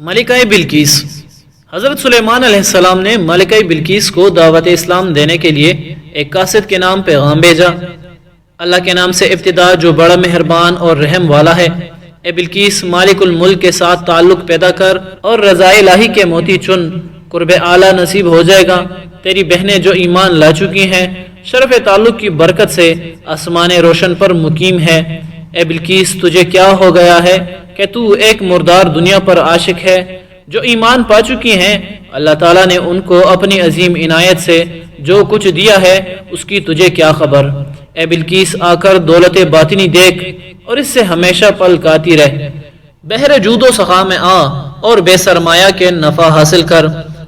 ملکہ بلقیس۔ حضرت سلیمان علیہ السلام نے ملکہ بلقیس کو دعوت اسلام دینے کے لیے ایک قاصد کے نام پیغام بھیجا۔ اللہ کے نام سے ابتدا جو بڑا مہربان اور رحم والا ہے۔ اے بلقیس، مالک الملک کے ساتھ تعلق پیدا کر اور رضا الہی کے موتی چن، قرب اعلیٰ نصیب ہو جائے گا۔ تیری بہنیں جو ایمان لا چکی ہیں، شرف تعلق کی برکت سے آسمان روشن پر مقیم ہے۔ اے بلقیس، تجھے کیا ہو گیا ہے کہ تو ایک مردار دنیا پر عاشق ہے؟ جو ایمان پا چکی ہیں، اللہ تعالیٰ نے ان کو اپنی عظیم عنایت سے جو کچھ دیا ہے اس کی تجھے کیا خبر؟ اے بلقیس، آ کر دولت باطنی دیکھ اور اس سے ہمیشہ پلکاتی رہ۔ بحر جود و سخا میں آ اور بے سرمایہ کے نفع حاصل کر۔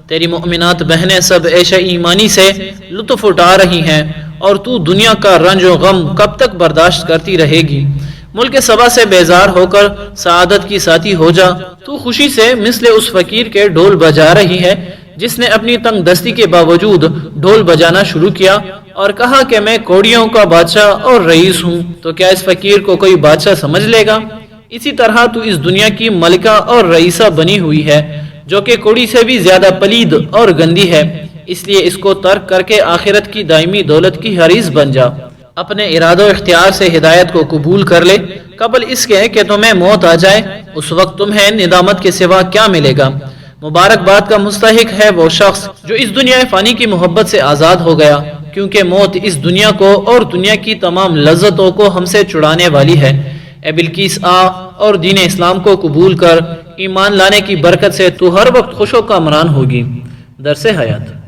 تیری مؤمنات بہنیں سب عیش ایمانی سے لطف اٹھا رہی ہیں اور تو دنیا کا رنج و غم کب تک برداشت کرتی رہے گی؟ ملک سبا سے بیزار ہو کر سعادت کی ساتھی ہو جا۔ تو خوشی سے مثل اس فقیر کے ڈھول بجا رہی ہے جس نے اپنی تنگ دستی کے باوجود ڈھول بجانا شروع کیا اور کہا کہ میں کوڑیوں کا بادشاہ اور رئیس ہوں۔ تو کیا اس فقیر کو کوئی بادشاہ سمجھ لے گا؟ اسی طرح تو اس دنیا کی ملکہ اور رئیسہ بنی ہوئی ہے جو کہ کوڑی سے بھی زیادہ پلید اور گندی ہے۔ اس لیے اس کو ترک کر کے آخرت کی دائمی دولت کی حریص بن جا۔ اپنے ارادہ و اختیار سے ہدایت کو قبول کر لے قبل اس کے کہ تمہیں موت آ جائے۔ اس وقت تمہیں ندامت کے سوا کیا ملے گا؟ مبارکباد کا مستحق ہے وہ شخص جو اس دنیا فانی کی محبت سے آزاد ہو گیا، کیونکہ موت اس دنیا کو اور دنیا کی تمام لذتوں کو ہم سے چھڑانے والی ہے۔ اے بلقیس، آ اور دین اسلام کو قبول کر۔ ایمان لانے کی برکت سے تو ہر وقت خوش و کامران ہوگی۔ درس حیات۔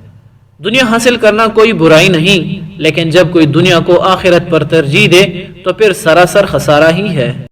دنیا حاصل کرنا کوئی برائی نہیں، لیکن جب کوئی دنیا کو آخرت پر ترجیح دے تو پھر سراسر خسارہ ہی ہے۔